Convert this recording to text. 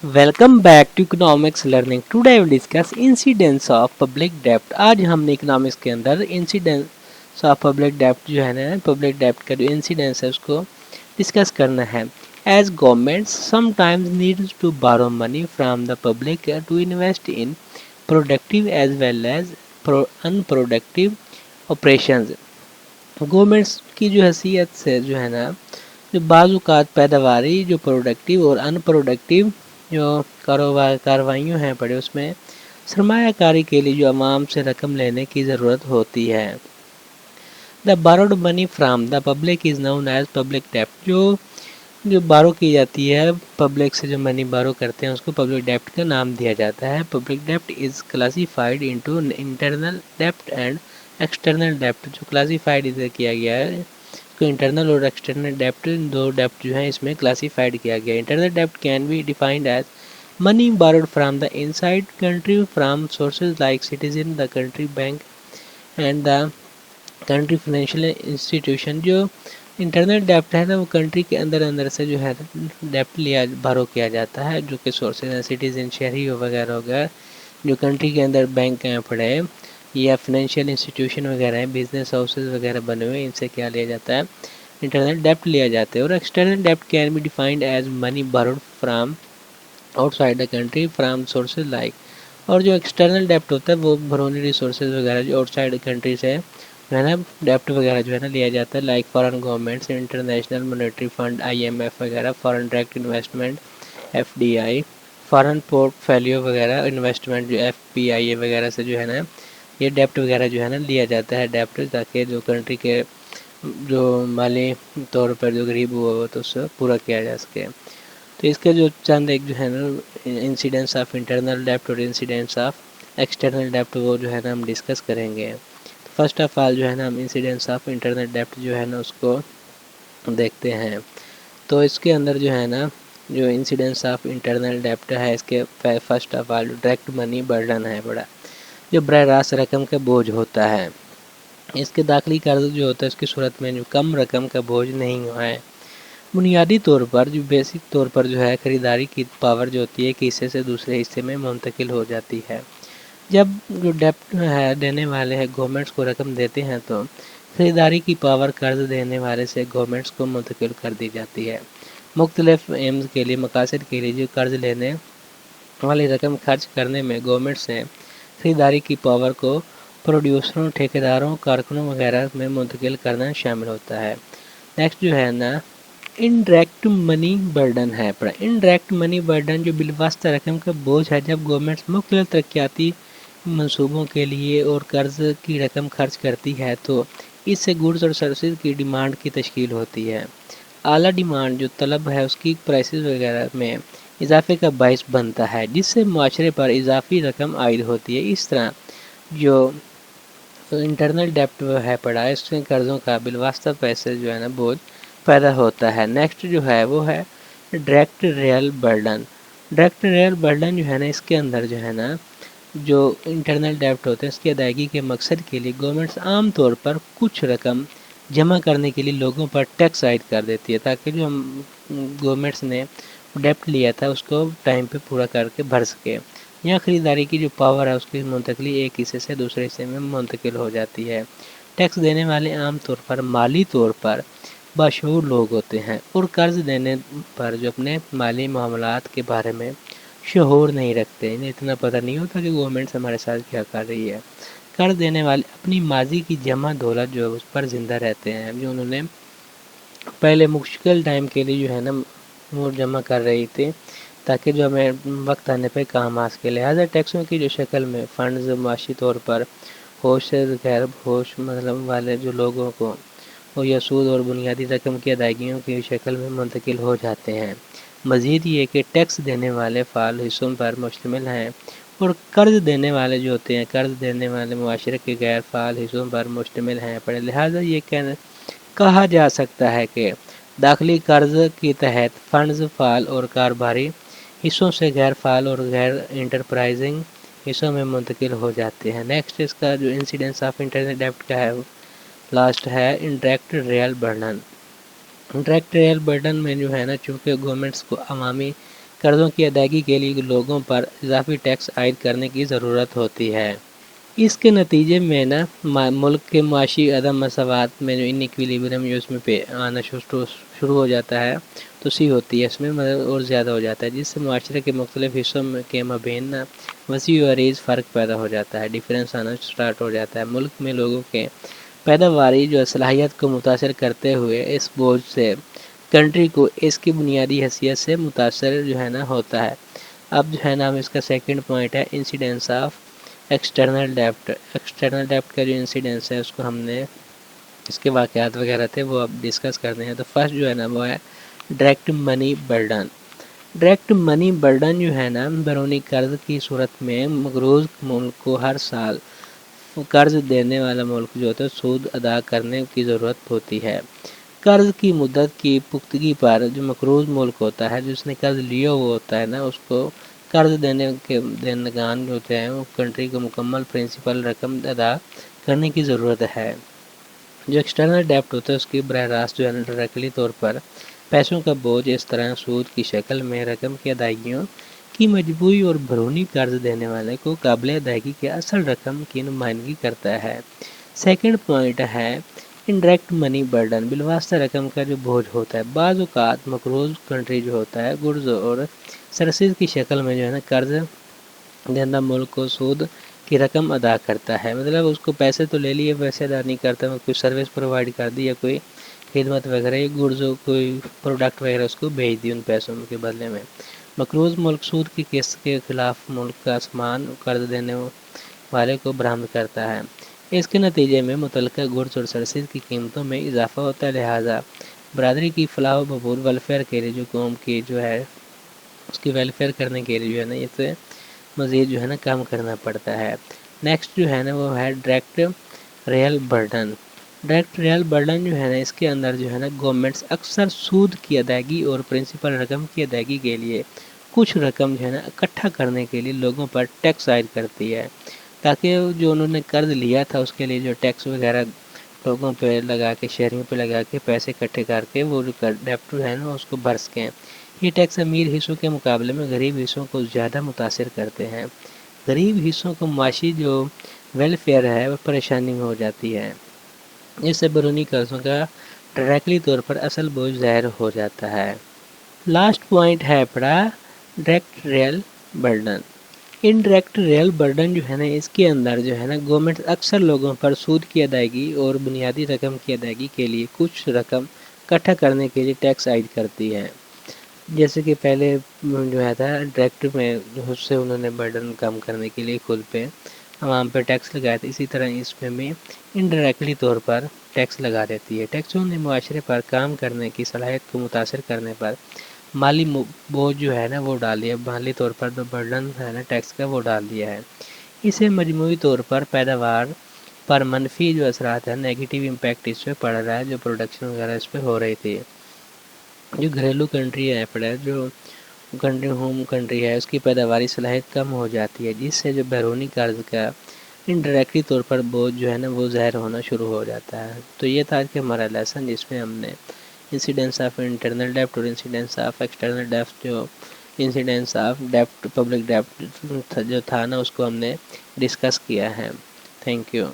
Welcome back to economics learning. Today I will discuss incidence of public डेब्ट। आज हमने economics के अंदर इंसिडेंस ऑफ पब्लिक डेब्ट जो है ना, पब्लिक डेब्ट का जो इंसिडेंस है उसको डिस्कस करना है। As governments sometimes needs to borrow money from the public to invest in productive as well as unproductive operations. Governments की जो हैसियत से जो है ना, जो बाज़-औक़ात पैदावारी जो प्रोडक्टिव और अनप्रोडक्टिव जो कारोबार कार्रवाइयाँ हैं पड़े उसमें सरमायाकारी के लिए जो अवाम से रकम लेने की ज़रूरत होती है। The borrowed money from the public is known as public डेप्ट। जो बारो की जाती है पब्लिक से, जो मनी बारो करते हैं उसको पब्लिक डेप्ट का नाम दिया जाता है। Public dept is classified into internal dept and external डेप्ट। जो क्लासिफाइड इधर किया गया है तो इंटरनल और एक्सटर्नल डेप्ट, दो डेप्ट जो है इसमें क्लासिफाइड किया गया है। इंटरनल डेप्ट can be defined as money borrowed from the inside country from sources like citizen, the country bank and the country financial institution. जो इंटरनल डेप्ट है ना, वो कंट्री के अंदर अंदर से जो है डेप्ट लिया बारो किया जाता है, जो कि सोर्सेज हैं सिटीजन, शहरी वगैरह वगैरह, जो कंट्री के अंदर बैंक हैं पड़े या फाइनेंशियल इंस्टीट्यूशन वगैरह हैं, बिजनेस हाउसेज वगैरह बने हुए, इनसे क्या लिया जाता है, इंटरनल डेप्ट लिया जाता है। और एक्सटर्नल डेप्ट can be defined as money borrowed from outside the country from sources like. और जो एक्सटर्नल डेप्ट होता है वो बरौनी रिसोर्सेज वगैरह जो आउटसाइड कंट्री से जो है ना डेप्ट वगैरह जो है ना लिया जाता है, like foreign governments, international monetary fund IMF वगैरह, foreign direct investment FDI, foreign portfolio वगैरह इन्वेस्टमेंट जो FPIA वगैरह से जो है ना ये डेप्ट वगैरह जो है ना लिया जाता है डेप्ट, ताकि जो कंट्री के जो माली तौर पर जो गरीब हुआ हो तो उससे पूरा किया जा सके। तो इसके जो चंद एक जो है ना इंसिडेंस ऑफ इंटरनल डेप्ट और इंसिडेंस ऑफ एक्सटर्नल डेप्ट वो जो है ना हम डिस्कस करेंगे। तो फर्स्ट ऑफ ऑल जो है ना हम इंसिडेंस ऑफ इंटरनल डेप्ट जो है ना उसको देखते हैं। तो इसके अंदर जो है ना जो इंसिडेंस ऑफ इंटरनल डेप्ट है, इसके first of all direct money burden है बड़ा, जो बरह रास्त रकम का बोझ होता है। इसके दाखिली कर्ज जो होता है इसकी सूरत में जो कम रकम का बोझ नहीं हुआ है। बुनियादी तौर पर जो बेसिक तौर पर जो है ख़रीदारी की पावर जो होती है एक हिस्से से दूसरे हिस्से में मुंतकिल हो जाती है। जब जो डेप्ट है देने वाले हैं गवर्नमेंट्स को रकम देते हैं तो ख़रीदारी की पावर कर्ज देने वाले से गवर्नमेंट्स को मुंतकिल कर दी जाती है। मुख्तलिफ एम्स के लिए, मकासद के लिए जो कर्ज लेने वाली रकम खर्च करने में गवर्नमेंट से ख़रीदारी की पावर को प्रोड्यूसरों, ठेकेदारों, कारकुनों वगैरह में मुंतकिल करना शामिल होता है। नेक्स्ट जो है ना इनडायरेक्ट मनी बर्डन है पड़ा। इनडायरेक्ट मनी बर्डन जो बिलवास्ता रकम का बोझ है, जब गवर्नमेंट मुख्तलिफ तरक्याती मंसूबों के लिए और कर्ज की रकम खर्च करती है तो इससे गुड्स और सर्विसेज की डिमांड की तश्कील होती है। आला डिमांड जो तलब है उसकी प्राइसेस वगैरह में इजाफे का बायस बनता है, जिससे माशरे पर इजाफी रकम आयद होती है। इस तरह जो इंटरनल डेप्ट है पड़ा है, इसमें कर्ज़ों का बिलवास्ता पैसे जो है ना बोझ पैदा होता है। नेक्स्ट जो है वो है direct real burden. Direct real burden जो है ना, इसके अंदर जो है ना जो इंटरनल डेप्ट होते हैं इसकी अदायगी के मकसद के लिए गवर्नमेंट्स आम तौर पर कुछ रकम जमा करने के लिए लोगों पर टैक्स आयद कर देती है, ताकि जो हम गवर्नमेंट्स ने डेप्ट लिया था उसको टाइम पे पूरा करके भर सके। यहाँ ख़रीदारी की जो पावर है उसकी मुंतकली एक हिस्से से दूसरे हिस्से में मुंतकिल हो जाती है। टैक्स देने वाले आम तौर पर माली तौर पर बाशऊर लोग होते हैं और कर्ज देने पर जो अपने माली मामलात के बारे में शऊर नहीं रखते, इन्हें इतना पता नहीं होता कि गवर्नमेंट हमारे साथ क्या कर रही है। कर्ज देने वाले अपनी माजी की जमा दौलत जो है उस पर ज़िंदा रहते हैं, जो उन्होंने पहले मुश्किल टाइम के लिए जो है ना वो जमा कर रही थी, ताकि जो हमें वक्त आने पर काम आ सके। लिहाजा टैक्सों की जो शक्ल में फ़ंड्स माशी तौर पर होश से गैर होश मतलब वाले जो लोगों को वो या सूद और बुनियादी रकम की अदायगियों की शक्ल में मुंतकिल हो जाते हैं। मज़ीद ये कि टैक्स देने वाले फ़ाल हिस्सों पर मुश्तमिल हैं और कर्ज देने वाले जो होते हैं, कर्ज देने वाले मुआशरे के गैर फ़ाल हिस्सों पर मुश्तमिल हैं पड़े। लिहाजा ये कहा जा सकता है कि दाखिली कर्ज के तहत फ़ंड्स फ़ाल और कारोबारी हिस्सों से गैर फ़ाल और गैर इंटरप्राइजिंग हिस्सों में मुंतकिल हो जाते हैं। नेक्स्ट इसका जो इंसिडेंस ऑफ इंटरनल डेप्ट का है लास्ट है indirect real burden. Indirect real burden में जो है ना, चूँकि गवर्नमेंट्स को अवामी قرضوں کی ادائیگی کے لیے لوگوں پر اضافی ٹیکس عائد کرنے کی ضرورت ہوتی ہے۔ اس کے نتیجے میں ملک کے معاشی عدم مساوات میں جو انیکویلیبرم جو اس میں پہ آنا شروع ہو جاتا ہے، تو ہوتی ہے اس میں اور زیادہ ہو جاتا ہے، جس سے معاشرے کے مختلف حصوں کے مابین وسیع و عریض فرق پیدا ہو جاتا ہے، ڈیفرنس آنا سٹارٹ ہو جاتا ہے۔ ملک میں لوگوں کے پیداواری جو صلاحیت کو متاثر کرتے ہوئے اس بوجھ سے کنٹری کو اس کی بنیادی حیثیت سے متاثر ہوتا ہے۔ اب ہم اس کا سیکنڈ پوائنٹ ہے انسیڈنس آف ایکسٹرنل ڈیپٹ۔ ایکسٹرنل ڈیپٹ کا جو انسیڈنس ہے اس کو ہم نے اس کے واقعات وغیرہ تھے وہ اب ڈسکس کرتے ہیں۔ تو فرسٹ وہ ہے ڈائریکٹ منی برڈن۔ ڈائریکٹ منی برڈن جو ہے بیرونی قرض کی صورت میں مقروض ملک کو ہر سال قرض دینے والا ملک جو ہوتا ہے سود ادا کرنے کی ضرورت ہوتی ہے۔ قرض کی مدت کی پختگی پر جو مقروض ملک ہوتا ہے، جس نے قرض لیا ہوا ہوتا ہے اس کو قرض دینے کے دہندگان جو ہوتے ہیں وہ کنٹری کو مکمل پرنسپل رقم ادا کرنے کی ضرورت ہے۔ جو ایکسٹرنل ڈیپٹ ہوتا ہے اس کی براہ راست ڈائریکٹلی طور پر پیسوں کا بوجھ اس طرح سود کی شکل میں رقم کی ادائیگیوں کی مجموعی اور بیرونی قرض دینے والے کو قابل ادائیگی کے اصل رقم کی نمائندگی کرتا ہے۔ سیکنڈ پوائنٹ ہے انڈائریکٹ منی برڈن۔ بالواسطہ رقم کا جو بوجھ ہوتا ہے، بعض اوقات مقروض کنٹری جو ہوتا ہے گڈز اور سروسز کی شکل میں قرض دہندہ ملک کو سود کی رقم ادا کرتا ہے۔ مطلب اس کو پیسے تو لے لیے، پیسے ادا نہیں کرتا، کوئی سروس پرووائڈ کر دی یا کوئی خدمت وغیرہ یا گڈز کوئی پروڈکٹ وغیرہ اس کو بھیج دی ان پیسوں کے بدلے میں۔ مقروض ملک سود کی قسط کے خلاف ملک کا سامان قرض دینے والے کو برآمد کرتا ہے۔ اس کے نتیجے میں متعلقہ گڈز اور سروسز کی قیمتوں میں اضافہ ہوتا ہے، لہٰذا برادری کی فلاح و بہبود ویلفیئر کے لیے جو قوم کی اس کی ویلفیئر کرنے کے لیے اسے مزید کام کرنا پڑتا ہے۔ نیکسٹ وہ ہے direct real burden. Direct real burden اس کے اندر گورنمنٹس اکثر سود کی ادائیگی اور پرنسپل رقم کی ادائیگی کے لیے کچھ رقم اکٹھا کرنے کے لیے لوگوں پر ٹیکس عائد کرتی ہے، تاکہ جو انہوں نے قرض لیا تھا اس کے لیے جو ٹیکس وغیرہ لوگوں پہ لگا کے شہریوں پہ لگا کے پیسے اکٹھے کر کے وہ جو ڈیپٹ اس کو بھر سکیں۔ یہ ٹیکس امیر حصوں کے مقابلے میں غریب حصوں کو زیادہ متاثر کرتے ہیں۔ غریب حصوں کو معاشی جو ویلفیئر ہے وہ پریشانی میں ہو جاتی ہے، جس سے بیرونی قرضوں کا ڈائریکٹلی طور پر اصل بوجھ ظاہر ہو جاتا ہے۔ لاسٹ پوائنٹ ہے اپنا direct real burden. Indirect real burden جو اس کے اندر گورنمنٹ اکثر لوگوں پر سود کی ادائیگی اور بنیادی رقم کی ادائیگی کے لیے کچھ رقم اکٹھا کرنے کے لیے ٹیکس عائد کرتی ہے، جیسے کہ پہلے تھا ڈائریکٹ میں اس سے انہوں نے برڈن کم کرنے کے لیے خود پہ عوام پہ ٹیکس لگایا تھا، اسی طرح اس میں بھی انڈائریکٹلی طور پر ٹیکس لگا دیتی ہے۔ ٹیکسوں نے معاشرے پر کام کرنے کی صلاحیت کو متاثر کرنے پر مالی بوجھ وہ ڈال دیا، مالی طور پر جو برڈن ٹیکس کا وہ ڈال دیا ہے۔ اسے مجموعی طور پر پیداوار پر منفی جو اثرات ہیں، نیگیٹیو امپیکٹ اس پہ پڑ رہا ہے، جو پروڈکشن وغیرہ اس پہ ہو رہی تھی۔ جو گھریلو کنٹری ہے جو ہوم کنٹری ہے اس کی پیداواری صلاحیت کم ہو جاتی ہے، جس سے جو بیرونی قرض کا انڈائریکٹلی طور پر بوجھ وہ ظاہر ہونا شروع ہو جاتا ہے۔ تو یہ تھا کہ ہمارا لیسن، جس میں ہم نے انسیڈنس آف انٹرنل ڈیپٹ اور انسیڈنس آف ایکسٹرنل ڈیپٹ، جو انسیڈنس آف ڈیپٹ پبلک ڈیپٹ جو تھا اس کو ہم نے ڈسکس کیا ہے۔ Thank you.